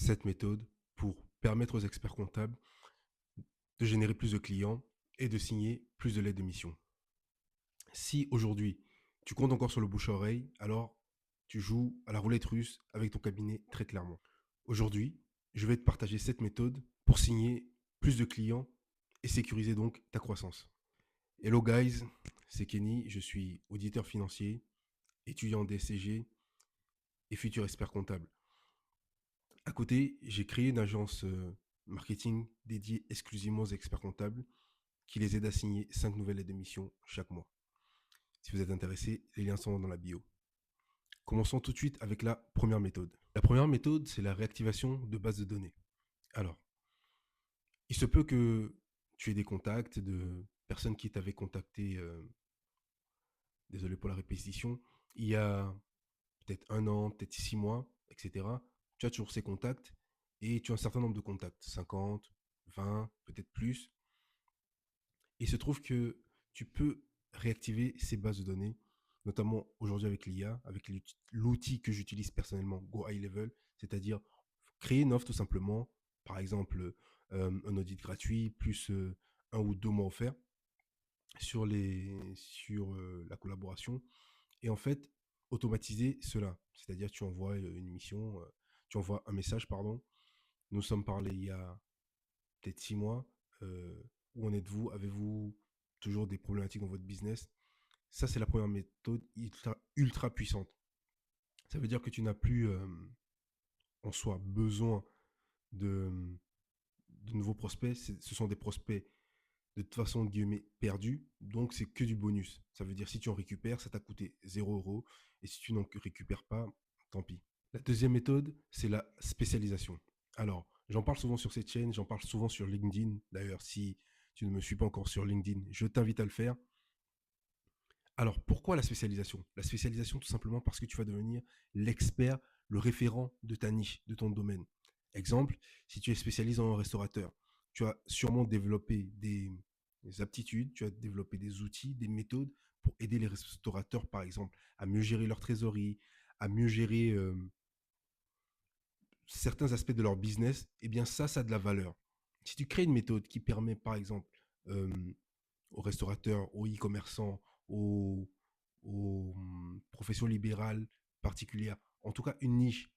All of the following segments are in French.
cette méthode pour permettre aux experts comptables de générer plus de clients et de signer plus de lettres de mission. Si aujourd'hui, tu comptes encore sur le bouche à oreille, alors tu joues à la roulette russe avec ton cabinet très clairement. Aujourd'hui, je vais te partager cette méthode pour signer plus de clients et sécuriser donc ta croissance. Hello guys, c'est Kenny, je suis auditeur financier, étudiant en DSCG et futur expert comptable. À côté, j'ai créé une agence marketing dédiée exclusivement aux experts comptables qui les aide à signer 5 nouvelles lettres de mission chaque mois. Si vous êtes intéressé, les liens sont dans la bio. Commençons tout de suite avec la première méthode. La première méthode, c'est la réactivation de bases de données. Alors, il se peut que tu aies des contacts de personnes qui t'avaient contacté, désolé pour la répétition, il y a peut-être 1 an, peut-être 6 mois, etc. Tu as toujours ces contacts et tu as un certain nombre de contacts, 50, 20, peut-être plus. Il se trouve que tu peux réactiver ces bases de données, notamment aujourd'hui avec l'IA, avec l'outil que j'utilise personnellement, Go High Level, c'est-à-dire créer une offre tout simplement, par exemple un audit gratuit, plus 1 ou 2 mois offerts sur la collaboration, et en fait automatiser cela, c'est-à-dire tu envoies une mission, tu envoies un message, pardon, nous sommes parlé il y a peut-être 6 mois. Où en êtes-vous? Avez-vous toujours des problématiques dans votre business? Ça, c'est la première méthode ultra puissante. Ça veut dire que tu n'as plus en soi besoin de, de nouveaux prospects. Ce sont des prospects de toute façon, guillemets, perdus. Donc, c'est que du bonus. Ça veut dire si tu en récupères, ça t'a coûté 0 €. Et si tu n'en récupères pas, tant pis. La deuxième méthode, c'est la spécialisation. Alors, j'en parle souvent sur cette chaîne, j'en parle souvent sur LinkedIn. D'ailleurs, si tu ne me suis pas encore sur LinkedIn, je t'invite à le faire. Alors, pourquoi la spécialisation? La spécialisation, tout simplement parce que tu vas devenir l'expert, le référent de ta niche, de ton domaine. Exemple, si tu es spécialisé en restaurateur, tu as sûrement développé des aptitudes, tu as développé des outils, des méthodes pour aider les restaurateurs, par exemple, à mieux gérer leur trésorerie, à mieux gérer certains aspects de leur business. Eh bien, ça a de la valeur. Si tu crées une méthode qui permet, par exemple, euh, aux restaurateurs, aux e-commerçants, aux professions libérales particulières, en tout cas une niche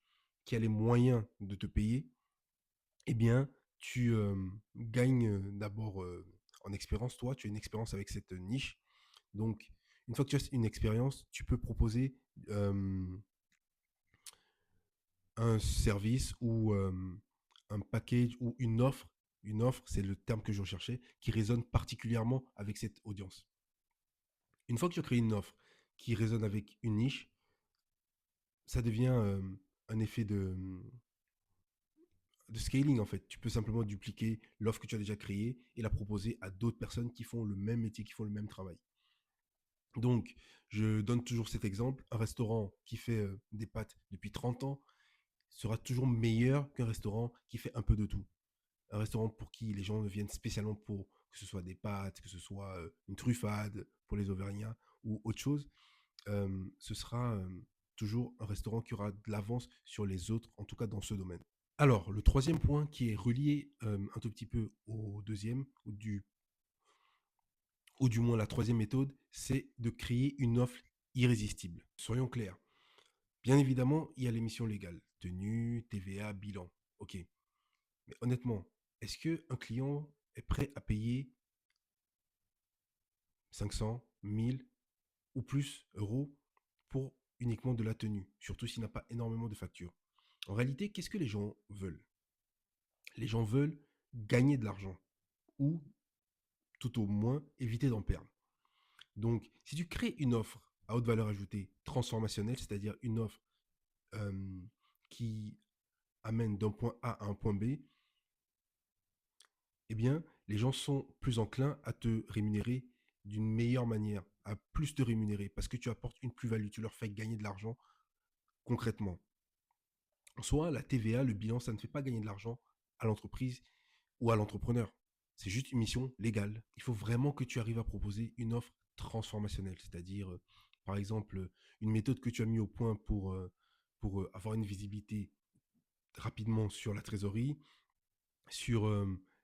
qui a les moyens de te payer, eh bien, tu gagnes d'abord en expérience. Toi, tu as une expérience avec cette niche. Donc, une fois que tu as une expérience, tu peux proposer euh, un service ou un package ou une offre. Une offre, c'est le terme que je recherchais, qui résonne particulièrement avec cette audience. Une fois que tu as créé une offre qui résonne avec une niche, ça devient un effet de scaling en fait. Tu peux simplement dupliquer l'offre que tu as déjà créée et la proposer à d'autres personnes qui font le même métier, qui font le même travail. Donc, je donne toujours cet exemple. Un restaurant qui fait des pâtes depuis 30 ans sera toujours meilleur qu'un restaurant qui fait un peu de tout. Un restaurant pour qui les gens viennent spécialement pour que ce soit des pâtes, que ce soit une truffade pour les Auvergnats ou autre chose, ce sera toujours un restaurant qui aura de l'avance sur les autres, en tout cas dans ce domaine. Alors, le troisième point qui est relié un tout petit peu au deuxième, ou du moins la troisième méthode, c'est de créer une offre irrésistible. Soyons clairs. Bien évidemment, il y a l'émission légale, tenue, TVA, bilan. Ok. Mais honnêtement, est-ce qu'un client est prêt à payer 500, 1000 ou plus euros pour uniquement de la tenue, surtout s'il n'a pas énormément de factures? En réalité, qu'est-ce que les gens veulent? Les gens veulent gagner de l'argent ou tout au moins éviter d'en perdre. Donc, si tu crées une offre à haute valeur ajoutée transformationnelle, c'est-à-dire une offre euh, qui amène d'un point A à un point B, eh bien, les gens sont plus enclins à te rémunérer d'une meilleure manière, à plus te rémunérer, parce que tu apportes une plus-value, tu leur fais gagner de l'argent concrètement. En soi, la TVA, le bilan, ça ne fait pas gagner de l'argent à l'entreprise ou à l'entrepreneur. C'est juste une mission légale. Il faut vraiment que tu arrives à proposer une offre transformationnelle, c'est-à-dire, par exemple, une méthode que tu as mis au point pour avoir une visibilité rapidement sur la trésorerie, sur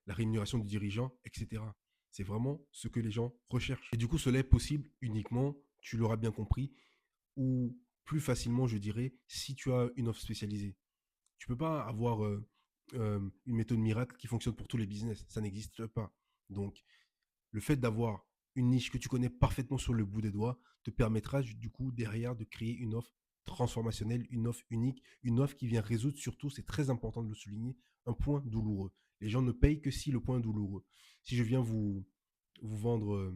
la rémunération du dirigeant, etc. C'est vraiment ce que les gens recherchent. Et du coup, cela est possible uniquement, tu l'auras bien compris, ou plus facilement, je dirais, si tu as une offre spécialisée. Tu peux pas avoir une méthode miracle qui fonctionne pour tous les business. Ça n'existe pas. Donc, le fait d'avoir une niche que tu connais parfaitement sur le bout des doigts te permettra du coup derrière de créer une offre transformationnelle, une offre unique, une offre qui vient résoudre surtout, c'est très important de le souligner, un point douloureux. Les gens ne payent que si le point est douloureux. Si je viens vous vendre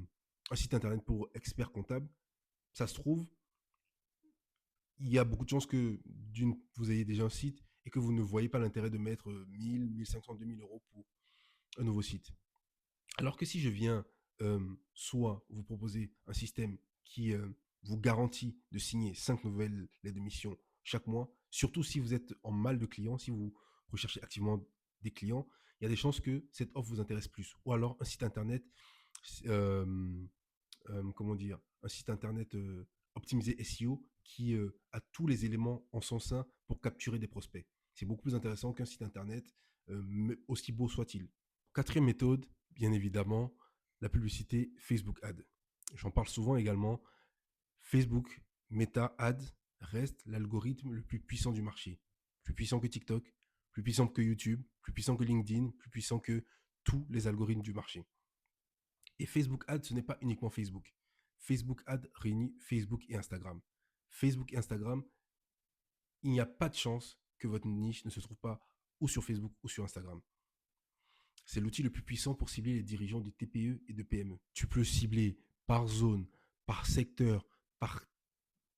un site internet pour expert comptable, ça se trouve, il y a beaucoup de chances que vous ayez déjà un site et que vous ne voyez pas l'intérêt de mettre 1000, 1500, 2000 € pour un nouveau site. Alors que si je viens soit vous proposer un système qui vous garantit de signer 5 nouvelles lettres de mission chaque mois, surtout si vous êtes en mal de clients, si vous recherchez activement des clients, il y a des chances que cette offre vous intéresse plus. Ou alors un site internet, euh, comment dire, un site internet optimisé SEO qui a tous les éléments en son sein pour capturer des prospects. C'est beaucoup plus intéressant qu'un site internet, aussi beau soit-il. Quatrième méthode, bien évidemment, la publicité Facebook Ad. J'en parle souvent également. Facebook Meta Ad reste l'algorithme le plus puissant du marché. Plus puissant que TikTok, plus puissant que YouTube, plus puissant que LinkedIn, plus puissant que tous les algorithmes du marché. Et Facebook Ad, ce n'est pas uniquement Facebook. Facebook Ad réunit Facebook et Instagram. Facebook et Instagram, il n'y a pas de chance que votre niche ne se trouve pas ou sur Facebook ou sur Instagram. C'est l'outil le plus puissant pour cibler les dirigeants de TPE et de PME. Tu peux cibler par zone, par secteur, par,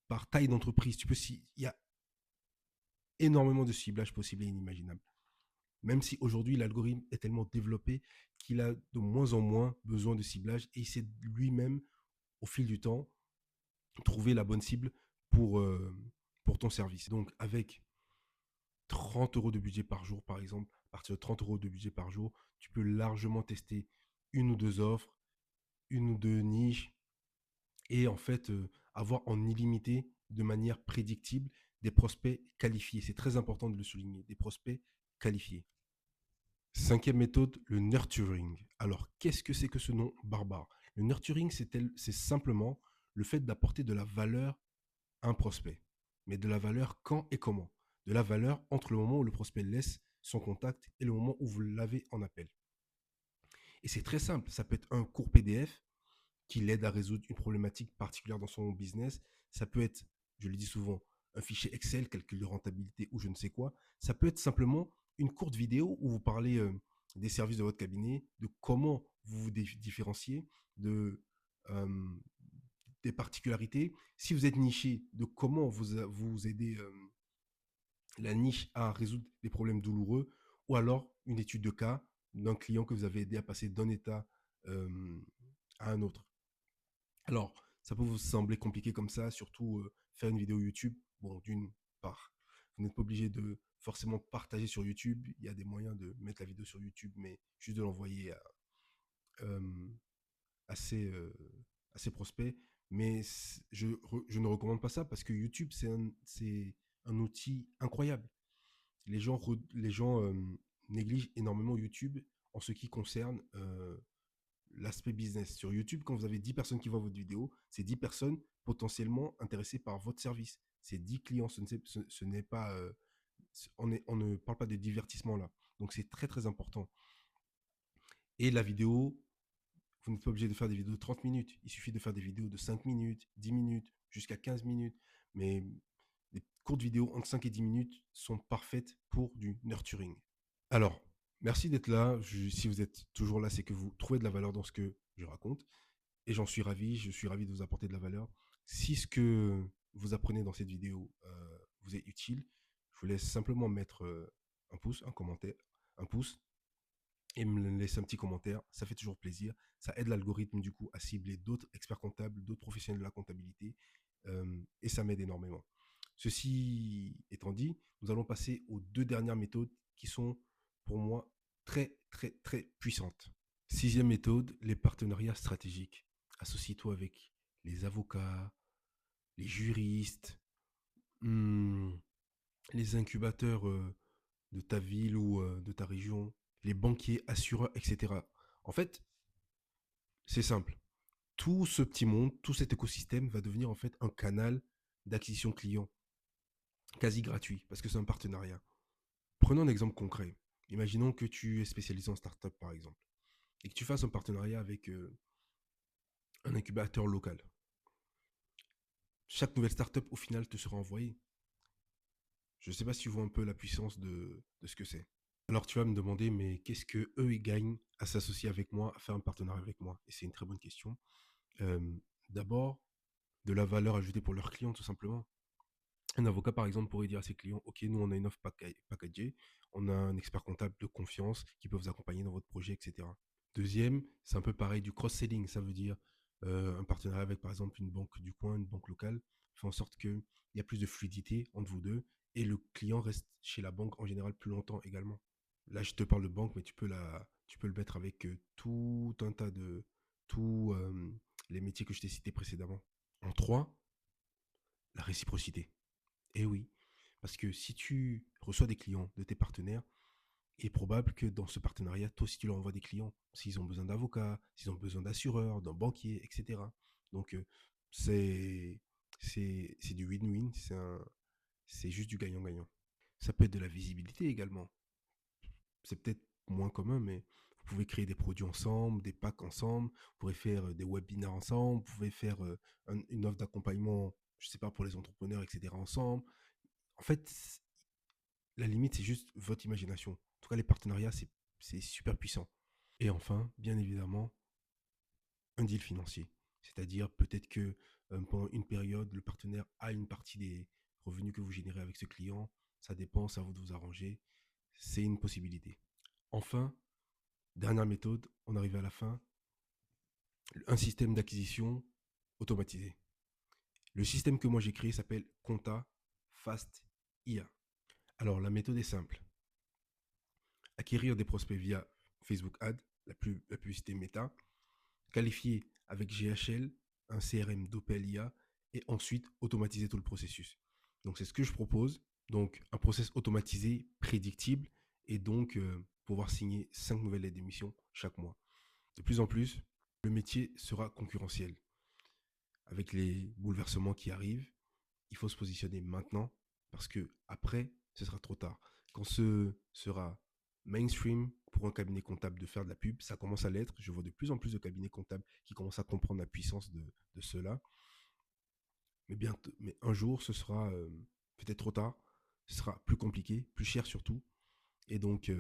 par taille d'entreprise. Il y a énormément de ciblages possibles et inimaginables. Même si aujourd'hui l'algorithme est tellement développé qu'il a de moins en moins besoin de ciblage et il sait lui-même, au fil du temps, trouver la bonne cible pour, euh, pour ton service. Donc avec 30 € de budget par jour, par exemple, à partir de 30 € de budget par jour, tu peux largement tester une ou deux offres, une ou deux niches et en fait avoir en illimité de manière prédictible des prospects qualifiés. C'est très important de le souligner, des prospects qualifiés. Cinquième méthode, le nurturing. Alors, qu'est-ce que c'est que ce nom barbare? Le nurturing, c'est simplement le fait d'apporter de la valeur à un prospect. Mais de la valeur quand et comment? De la valeur entre le moment où le prospect laisse son contact et le moment où vous l'avez en appel. Et c'est très simple. Ça peut être un court PDF qui l'aide à résoudre une problématique particulière dans son business. Ça peut être, je le dis souvent, un fichier Excel, calcul de rentabilité ou je ne sais quoi. Ça peut être simplement une courte vidéo où vous parlez des services de votre cabinet, de comment vous vous différenciez, de, euh, des particularités. Si vous êtes niché, de comment vous aider la niche à résoudre des problèmes douloureux, ou alors une étude de cas d'un client que vous avez aidé à passer d'un état euh, à un autre. Alors, ça peut vous sembler compliqué comme ça, surtout faire une vidéo YouTube. Bon, d'une part, vous n'êtes pas obligé de forcément partager sur YouTube. Il y a des moyens de mettre la vidéo sur YouTube, mais juste de l'envoyer euh, à ses prospects. Mais je ne recommande pas ça parce que YouTube, c'est un outil incroyable. Les gens négligent énormément YouTube en ce qui concerne l'aspect business. Sur YouTube, quand vous avez 10 personnes qui voient votre vidéo, c'est 10 personnes potentiellement intéressées par votre service. C'est 10 clients, ce n'est pas... on ne parle pas de divertissement là. Donc c'est très très important. Et la vidéo, vous n'êtes pas obligé de faire des vidéos de 30 minutes. Il suffit de faire des vidéos de 5 minutes, 10 minutes, jusqu'à 15 minutes. Mais les courtes vidéos entre 5 et 10 minutes sont parfaites pour du nurturing. Alors, merci d'être là. Si vous êtes toujours là, c'est que vous trouvez de la valeur dans ce que je raconte. Et j'en suis ravi, je suis ravi de vous apporter de la valeur. Si ce que vous apprenez dans cette vidéo vous est utile, je vous laisse simplement mettre un pouce, un commentaire, un pouce, et me laisser un petit commentaire. Ça fait toujours plaisir. Ça aide l'algorithme du coup à cibler d'autres experts comptables, d'autres professionnels de la comptabilité, et ça m'aide énormément. Ceci étant dit, nous allons passer aux deux dernières méthodes qui sont pour moi très très très puissantes. Sixième méthode, les partenariats stratégiques. Associe-toi avec les avocats, les juristes, hmm, les incubateurs de ta ville ou de ta région, les banquiers, assureurs, etc. En fait, c'est simple. Tout ce petit monde, tout cet écosystème va devenir en fait un canal d'acquisition client quasi gratuit parce que c'est un partenariat. Prenons un exemple concret. Imaginons que tu es spécialisé en startup par exemple et que tu fasses un partenariat avec un incubateur local. Chaque nouvelle startup au final te sera envoyée. Je ne sais pas si tu vois un peu la puissance de ce que c'est. Alors tu vas me demander, mais qu'est-ce que eux ils gagnent à s'associer avec moi, à faire un partenariat avec moi? Et c'est une très bonne question. Euh, D'abord, de la valeur ajoutée pour leurs clients, tout simplement. Un avocat, par exemple, pourrait dire à ses clients, OK, nous, on a une offre packagée, on a un expert comptable de confiance qui peut vous accompagner dans votre projet, etc. Deuxième, c'est un peu pareil, du cross-selling. Ça veut dire un partenariat avec, par exemple, une banque du coin, une banque locale, fait en sorte qu'il y a plus de fluidité entre vous deux et le client reste chez la banque en général plus longtemps également. Là, je te parle de banque, mais tu peux le mettre avec tout un tas de tous les métiers que je t'ai cités précédemment. En trois, la réciprocité. Eh oui, parce que si tu reçois des clients de tes partenaires, il est probable que dans ce partenariat, toi aussi tu leur envoies des clients, s'ils ont besoin d'avocats, s'ils ont besoin d'assureurs, d'un banquier, etc. Donc c'est c'est du win-win, c'est juste du gagnant-gagnant. Ça peut être de la visibilité également. C'est peut-être moins commun, mais vous pouvez créer des produits ensemble, des packs ensemble, vous pouvez faire des webinaires ensemble, vous pouvez faire une offre d'accompagnement, je sais pas, pour les entrepreneurs, etc. ensemble. En fait, la limite, c'est juste votre imagination. En tout cas, les partenariats, c'est super puissant. Et enfin, bien évidemment, un deal financier. C'est-à-dire peut-être que pendant une période, le partenaire a une partie des revenus que vous générez avec ce client. Ça dépend, c'est à vous de vous arranger. C'est une possibilité. Enfin, dernière méthode, on arrive à la fin, un système d'acquisition automatisé. Le système que moi j'ai créé s'appelle Conta Fast IA. Alors la méthode est simple. Acquérir des prospects via Facebook Ads, la publicité méta, qualifier avec GHL, un CRM d'Opel IA, et ensuite automatiser tout le processus. Donc c'est ce que je propose. Donc un process automatisé, prédictible, et donc pouvoir signer 5 nouvelles lettres d'émission chaque mois. De plus en plus, le métier sera concurrentiel. Avec les bouleversements qui arrivent, il faut se positionner maintenant parce que après, ce sera trop tard. Quand ce sera mainstream pour un cabinet comptable de faire de la pub, ça commence à l'être. Je vois de plus en plus de cabinets comptables qui commencent à comprendre la puissance de cela. Mais bientôt, mais un jour, ce sera peut-être trop tard. Ce sera plus compliqué, plus cher surtout. Et donc,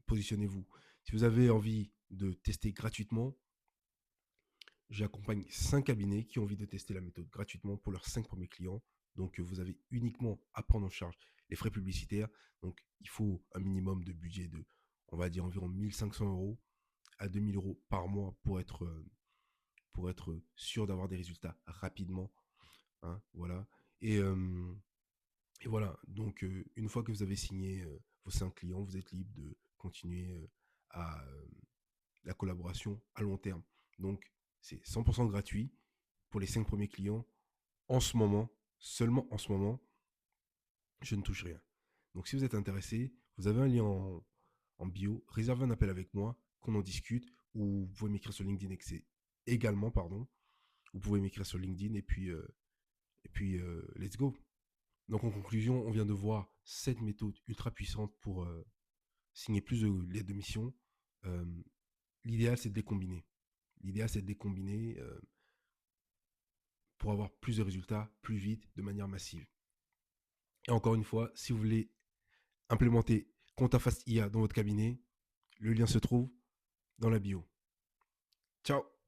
positionnez-vous. Si vous avez envie de tester gratuitement, j'accompagne 5 cabinets qui ont envie de tester la méthode gratuitement pour leurs 5 premiers clients. Donc, vous avez uniquement à prendre en charge les frais publicitaires. Donc, il faut un minimum de budget de, on va dire, environ 1 500 € à 2 000 € par mois pour être sûr d'avoir des résultats rapidement. Hein, voilà. Et, euh, et voilà. Donc, une fois que vous avez signé vos 5 clients, vous êtes libre de continuer à la collaboration à long terme. Donc, c'est 100% gratuit pour les 5 premiers clients. En ce moment, seulement en ce moment, je ne touche rien. Donc, si vous êtes intéressé, vous avez un lien en bio. Réservez un appel avec moi, qu'on en discute, ou vous pouvez m'écrire sur LinkedIn également, pardon. Vous pouvez m'écrire sur LinkedIn et puis let's go. Donc, en conclusion, on vient de voir cette méthode ultra puissante pour signer plus de lettres de mission. Euh, L'idéal, c'est de les combiner. L'idéal, c'est de les combiner pour avoir plus de résultats plus vite, de manière massive. Et encore une fois, si vous voulez implémenter ContaFast IA dans votre cabinet, le lien se trouve dans la bio. Ciao!